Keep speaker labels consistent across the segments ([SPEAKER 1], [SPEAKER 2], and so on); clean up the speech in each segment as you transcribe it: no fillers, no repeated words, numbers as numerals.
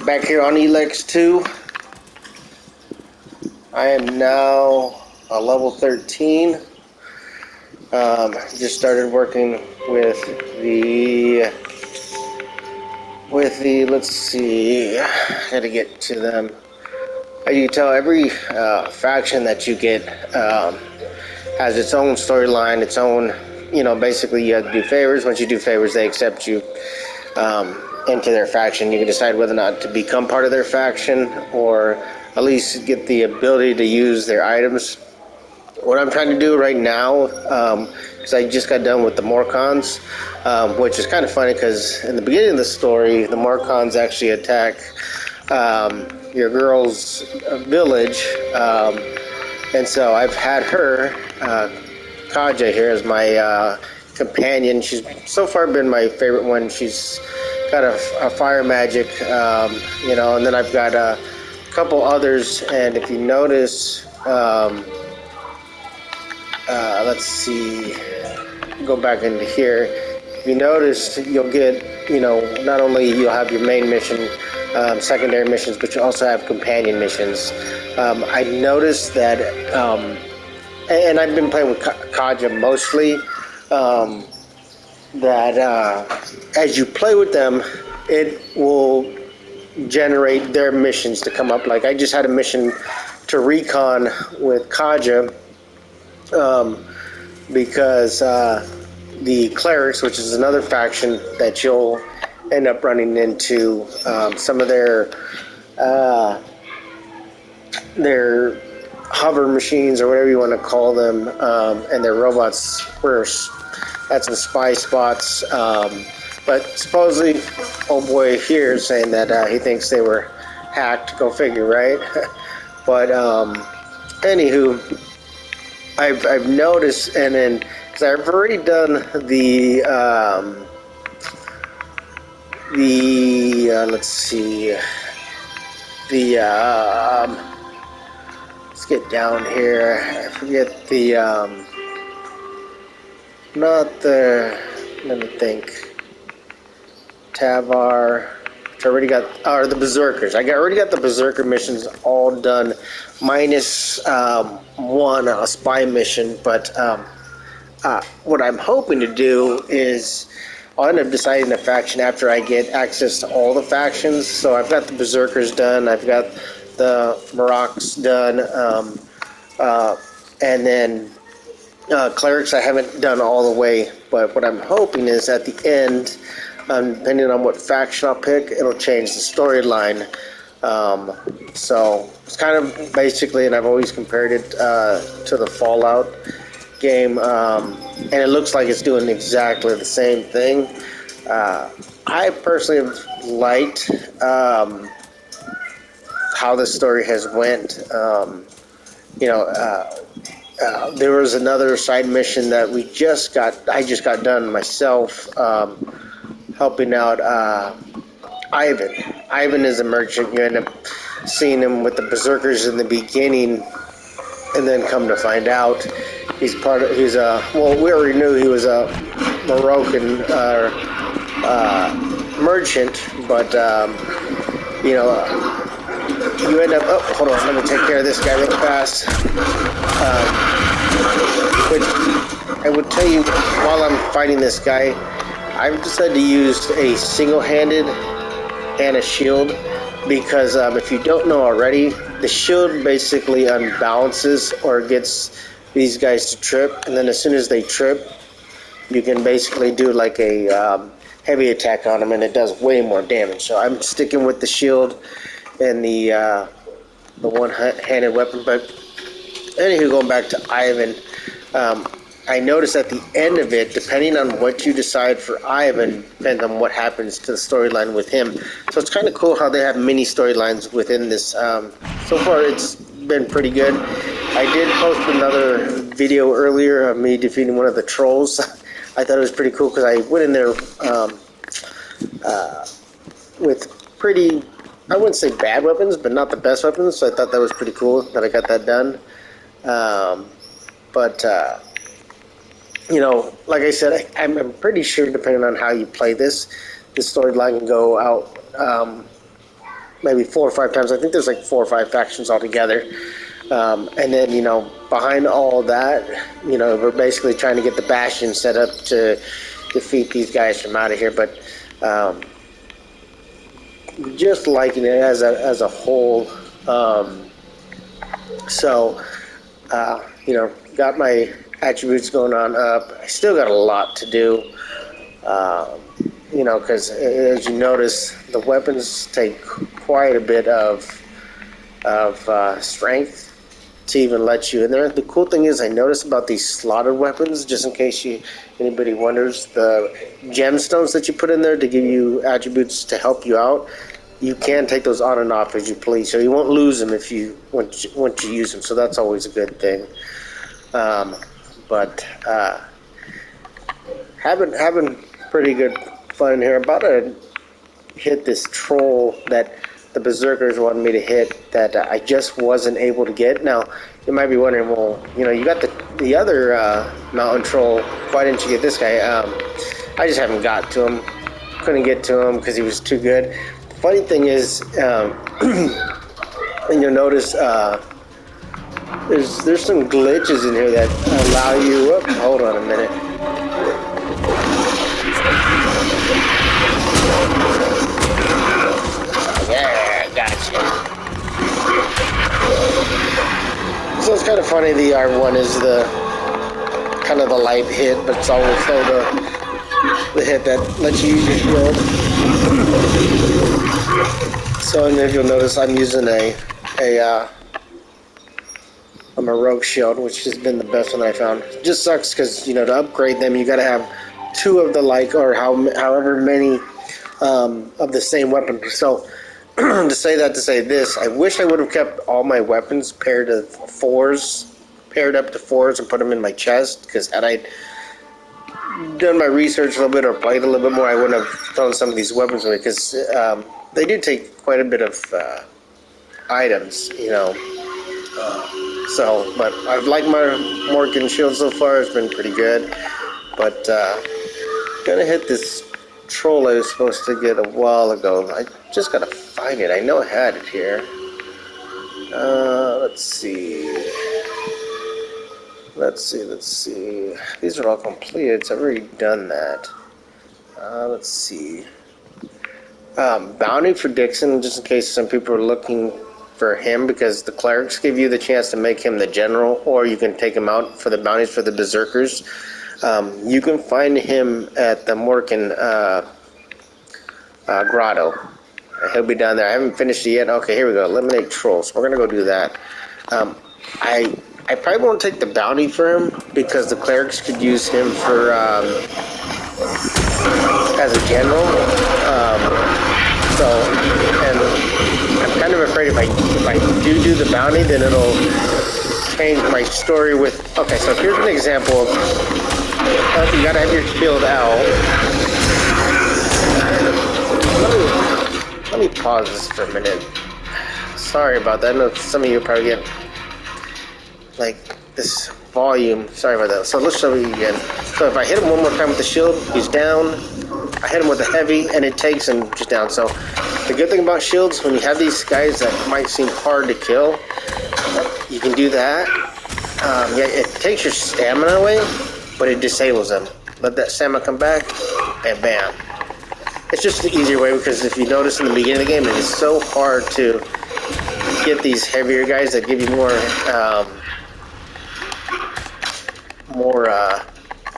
[SPEAKER 1] Back here on Elex II. I am now a level 13. Just started working with the let's see, gotta get to them. As you can tell, every faction that you get has its own storyline, its own, basically you have to do favors. Once you do favors, they accept you into their faction. You can decide whether or not to become part of their faction or at least get the ability to use their items. What I'm trying to do right now, because I just got done with the Morcons, which is kind of funny because in the beginning of the story, the Morcons actually attack your girl's village, and so I've had her, Kaja here, as my companion. She's so far been my favorite one. She's got a fire magic, and then I've got a couple others, and if you notice, let's see, go back into here. If you notice, you'll get, not only you'll have your main mission, secondary missions, but you also have companion missions. I noticed that, and I've been playing with Kaja mostly, that as you play with them, it will generate their missions to come up. Like I just had a mission to recon with Kaja, because the clerics, which is another faction that you'll end up running into, some of their hover machines or whatever you want to call them, and their robots were at some spy spots. But supposedly, old boy here is saying that he thinks they were hacked. Go figure, right? But anywho, I've noticed, and then because I've already done the let's see, let's get down here. I forget the not the, let me think, Tavar. I already got, or the Berserkers. Already got the Berserker missions all done, minus one, a spy mission. But what I'm hoping to do is I'll end up deciding a faction after I get access to all the factions. So I've got the Berserkers done, I've got the Marocs done, and then clerics I haven't done all the way. But what I'm hoping is at the end, depending on what faction I'll pick, it'll change the storyline. So it's kind of basically, and I've always compared it to the Fallout game, and it looks like it's doing exactly the same thing. I personally have liked how the story has went. There was another side mission that I just got done myself, helping out Ivan. Ivan is a merchant. You end up seeing him with the Berserkers in the beginning, and then come to find out we already knew he was a Moroccan merchant, but you end up, oh, hold on, let me take care of this guy real fast. Which I would tell you, while I'm fighting this guy, I've decided to use a single-handed and a shield, because if you don't know already, the shield basically unbalances or gets these guys to trip, and then as soon as they trip, you can basically do like a heavy attack on them, and it does way more damage. So I'm sticking with the shield and the one-handed weapon. But anywho, going back to Ivan, I noticed at the end of it, depending on what you decide for Ivan, depends on what happens to the storyline with him. So it's kind of cool how they have mini storylines within this. So far, it's been pretty good. I did post another video earlier of me defeating one of the trolls. I thought it was pretty cool because I went in there with pretty, I wouldn't say bad weapons, but not the best weapons. So I thought that was pretty cool that I got that done. Like I said, I'm pretty sure, depending on how you play this, the storyline can go out maybe 4 or 5 times. I think there's like 4 or 5 factions altogether. And then, behind all that, we're basically trying to get the Bastion set up to defeat these guys from out of here. But just liking it as a whole. So, got my attributes going on up. I still got a lot to do. Because as you notice, the weapons take quite a bit of strength to even let you in there. The cool thing is, I noticed about these slotted weapons, just in case anybody wonders, the gemstones that you put in there to give you attributes to help you out, you can take those on and off as you please, so you won't lose them once you use them. So that's always a good thing. But having pretty good fun here. About to hit this troll that the berserkers wanted me to hit that I just wasn't able to get. Now, you might be wondering, well, you got the other mountain troll. Why didn't you get this guy? I just haven't got to him. Couldn't get to him because he was too good. The funny thing is, and you'll notice there's some glitches in here that allow you. Oh, hold on a minute. Yeah, gotcha. So it's kind of funny. The R1 is the kind of the light hit, but it's also the hit that lets you use your shield. So, and if you'll notice, I'm using a rogue shield, which has been the best one I found. It just sucks because to upgrade them, you got to have 2 of the or however many of the same weapon. So to say this, I wish I would have kept all my weapons paired up to 4s, and put them in my chest, because had I done my research a little bit or played a little bit more, I wouldn't have thrown some of these weapons away, because they do take quite a bit of items, so, but I've liked my Morgan shield so far. It's been pretty good. But gonna hit this troll I was supposed to get a while ago. I just gotta find it. I know I had it here. Let's see. These are all completed, so I've already done that. Let's see. Bounty for Dixon, just in case some people are looking for him, because the clerics give you the chance to make him the general, or you can take him out for the bounties for the berserkers. You can find him at the Morkan grotto. He'll be down there. I haven't finished it yet. Okay, here we go. Eliminate trolls. We're gonna go do that. I probably won't take the bounty for him, because the clerics could use him for as a general. And I'm kind of afraid if I do the bounty, then it'll change my story with. Okay, so here's an example of you gotta have your shield out. Let me pause this for a minute. Sorry about that. I know some of you probably get like this volume. Sorry about that. So let's show you again. So if I hit him one more time with the shield, he's down. I hit him with the heavy, and it takes him just down. So the good thing about shields, when you have these guys that might seem hard to kill, you can do that. Yeah, it takes your stamina away, but it disables them. Let that stamina come back, and bam. It's just the easier way, because if you notice in the beginning of the game, it is so hard to get these heavier guys that give you more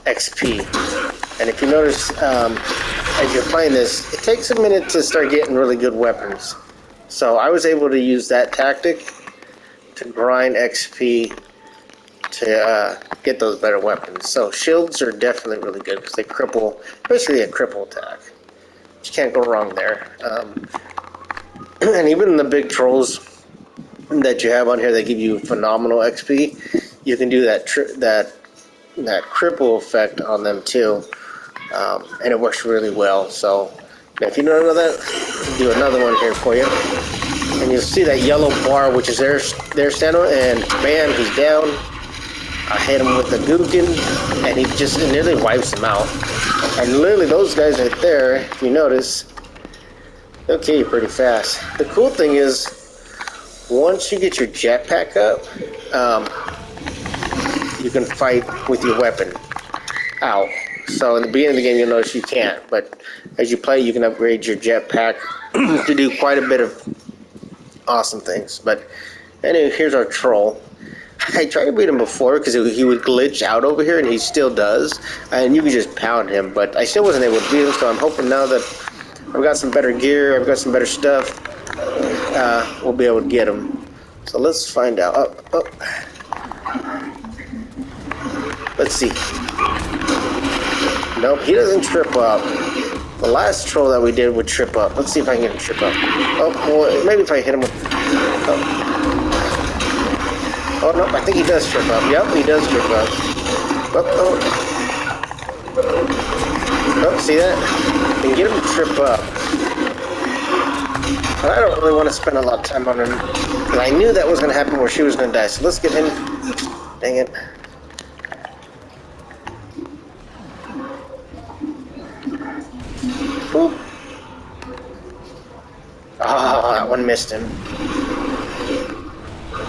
[SPEAKER 1] XP. And if you notice, as you're playing this, it takes a minute to start getting really good weapons. So I was able to use that tactic to grind XP to get those better weapons. So shields are definitely really good, because they cripple, basically a cripple attack. You can't go wrong there. And even the big trolls that you have on here that give you phenomenal XP, you can do that cripple effect on them too, and it works really well. So if you don't know that, I'll do another one here for you, and you'll see that yellow bar, which is their standard, and bam, he's down. I hit him with the Gookin, and he just nearly wipes him out. And literally, those guys right there, if you notice, Okay, pretty fast. The cool thing is, once you get your jetpack up, you can fight with your weapon out. So in the beginning of the game, you'll notice you can't, but as you play, you can upgrade your jetpack to do quite a bit of awesome things. But anyway, here's our troll. I tried to beat him before because he would glitch out over here, and he still does, and you can just pound him, but I still wasn't able to beat him, so I'm hoping now that I've got some better gear, I've got some better stuff, we'll be able to get him. So let's find out. Let's see. Nope, he doesn't trip up. The last troll that we did would trip up. Let's see if I can get him to trip up. Oh, well, maybe if I hit him with... Oh, no, I think he does trip up. Yep, he does trip up. Oh, see that? You can get him to trip up. But I don't really want to spend a lot of time on him. Because I knew that was going to happen where she was going to die. So let's get him. Dang it. Boop. Oh, that one missed him.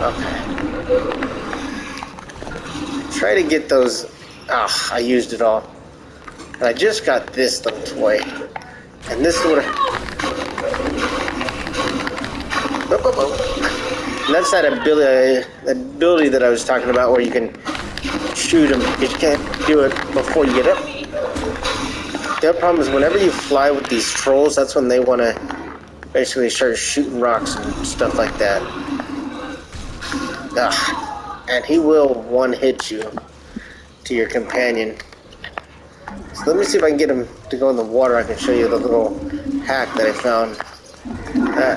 [SPEAKER 1] Okay. Try to get those. Ah, I used it all. And I just got this little toy. And this would have... And that's that ability that I was talking about where you can shoot them. You can't do it before you get up. The other problem is whenever you fly with these trolls, that's when they want to basically start shooting rocks and stuff like that. Ugh. And he will one-hit you to your companion. So let me see if I can get him to go in the water. I can show you the little hack that I found.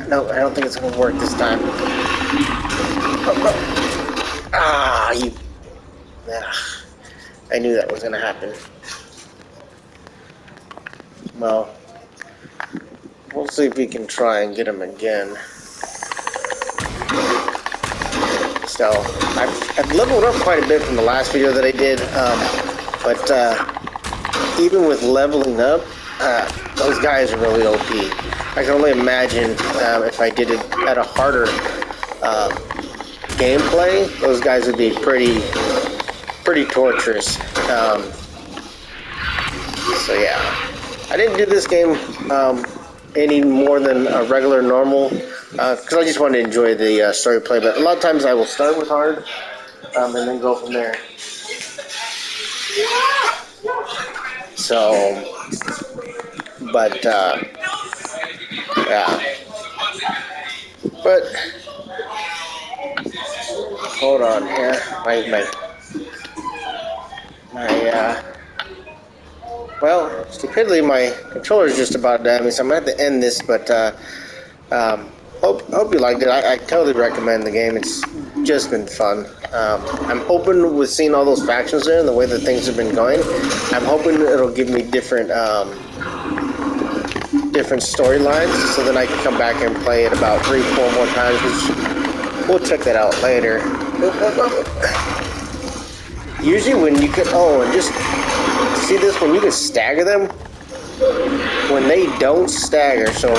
[SPEAKER 1] No, I don't think it's going to work this time. Ah, you... Ugh. I knew that was going to happen. Well, we'll see if we can try and get him again. So, I've leveled up quite a bit from the last video that I did, but even with leveling up, those guys are really OP. I can only imagine if I did it at a harder gameplay, those guys would be pretty torturous. So yeah, I didn't do this game any more than a regular normal because I just wanted to enjoy the story play. But a lot of times I will start with hard and then go from there. So, but yeah, but hold on here, well, stupidly, my controller is just about done, so I'm going to have to end this, but hope you liked it. I totally recommend the game. It's just been fun. I'm hoping with seeing all those factions there and the way that things have been going, I'm hoping it'll give me different storylines, so then I can come back and play it about 3-4 more times, which we'll check that out later. Usually when you could, and just see this, when you can stagger them, when they don't stagger, so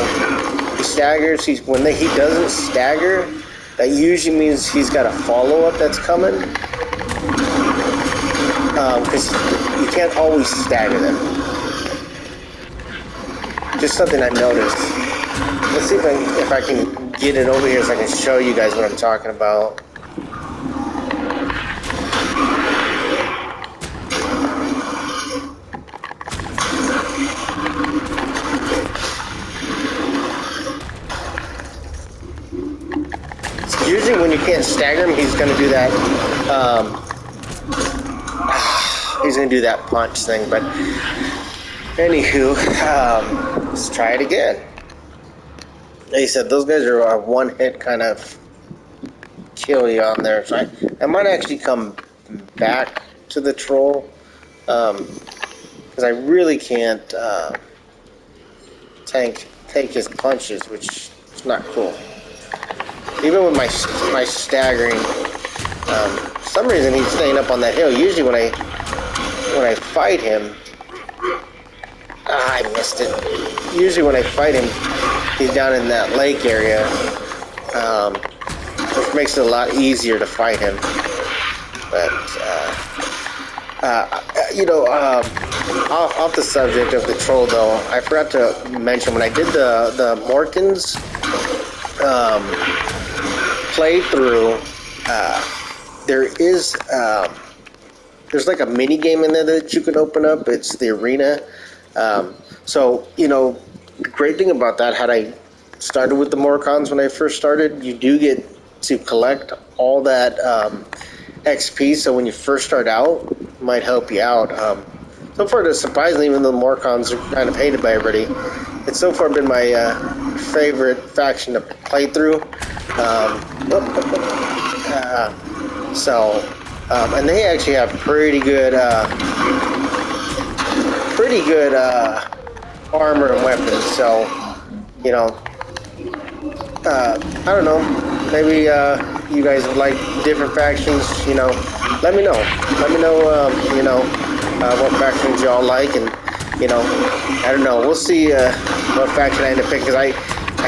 [SPEAKER 1] he staggers, he doesn't stagger, that usually means he's got a follow-up that's coming, because you can't always stagger them. Just something I noticed. Let's see if I can get it over here so I can show you guys what I'm talking about. Usually when you can't stagger him, he's going to do that, he's going to do that punch thing, but anywho, let's try it again. Like I said, those guys are a one-hit kind of kill you on there, so I might actually come back to the troll, because I really can't take his punches, which is not cool. Even with my staggering, for some reason he's staying up on that hill. Usually when I fight him, I missed it. Usually when I fight him, he's down in that lake area, which makes it a lot easier to fight him. But off the subject of the troll, though, I forgot to mention when I did the Morkins playthrough, there's like a mini game in there that you can open up. It's the arena. So the great thing about that, had I started with the Morcons when I first started, you do get to collect all that XP. So when you first start out, it might help you out. So far, surprisingly, even though the Morcons are kind of hated by everybody, it's so far been my favorite faction to play through. And they actually have pretty good armor and weapons. So, I don't know. Maybe you guys would like different factions. Let me know. Let me know. What factions y'all like, and I don't know. We'll see what faction I end up picking, because I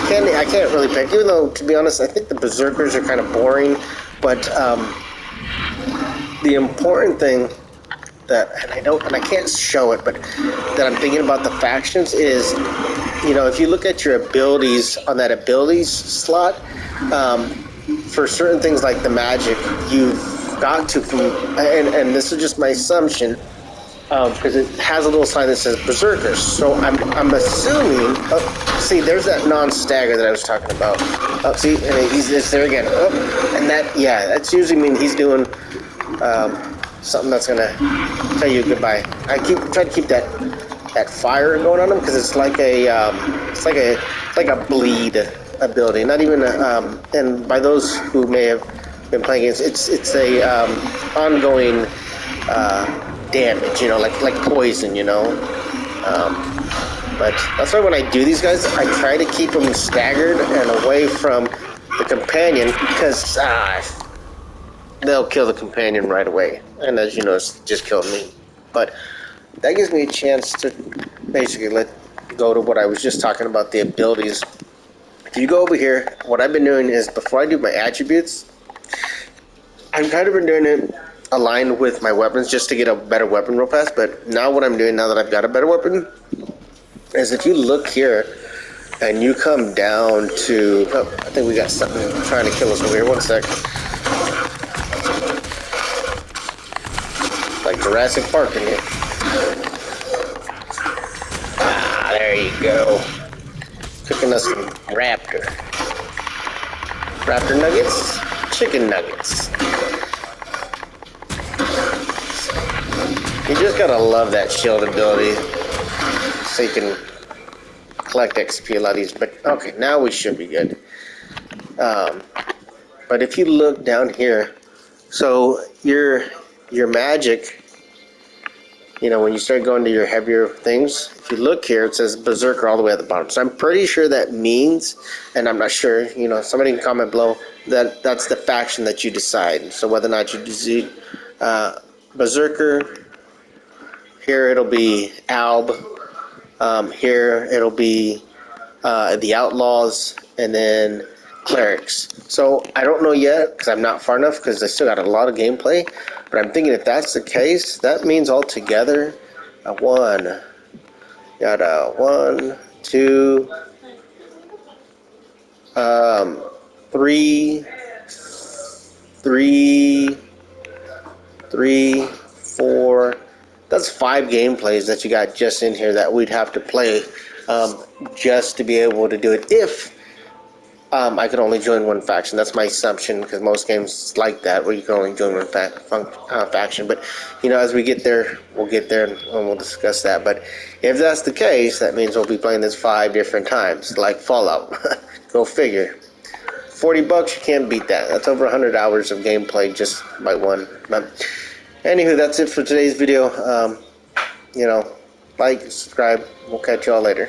[SPEAKER 1] can't really pick. Even though, to be honest, I think the Berserkers are kind of boring. But the important thing that, and I can't show it, but that I'm thinking about the factions is, if you look at your abilities on that abilities slot, for certain things like the magic, you've got to, and this is just my assumption, because it has a little sign that says Berserkers. So I'm assuming. Oh, see, there's that non-stagger that I was talking about. Oh, see, and it's there again. Oh, and that's usually mean he's doing something that's gonna tell you goodbye. I try to keep that fire going on him, because it's like a bleed ability. Not even and by those who may have been playing it, it's a ongoing damage, like poison, but that's why when I do these guys, I try to keep them staggered and away from the companion, because they'll kill the companion right away, and as you know, it's just killed me. But that gives me a chance to basically go to what I was just talking about, the abilities. If you go over here, what I've been doing is, before I do my attributes, I've kind of been doing it aligned with my weapons, just to get a better weapon real fast. But now what I'm doing, now that I've got a better weapon, is if you look here and you come down to, I think we got something trying to kill us over here. One sec. Like Jurassic Park in here. There you go. Cooking us some raptor nuggets, chicken nuggets. You just gotta love that shield ability, so you can collect XP a lot easier. But okay, now we should be good. But if you look down here, so your magic, when you start going to your heavier things, if you look here, it says Berserker all the way at the bottom. So I'm pretty sure that means, and I'm not sure, somebody can comment below, that's the faction that you decide. So whether or not you decide Berserker, here it'll be Alb, here it'll be the Outlaws, and then Clerics. So I don't know yet, because I'm not far enough, because I still got a lot of gameplay. But I'm thinking if that's the case, that means altogether one, 2, 3, 4. That's 5 gameplays that you got just in here that we'd have to play just to be able to do it. If I could only join one faction. That's my assumption, because most games like that, where you can only join one faction. But, as we get there, we'll get there and we'll discuss that. But if that's the case, that means we'll be playing this 5 different times, like Fallout. Go figure. $40, you can't beat that. That's over 100 hours of gameplay just by one. But anywho, that's it for today's video. Like, subscribe. We'll catch y'all later.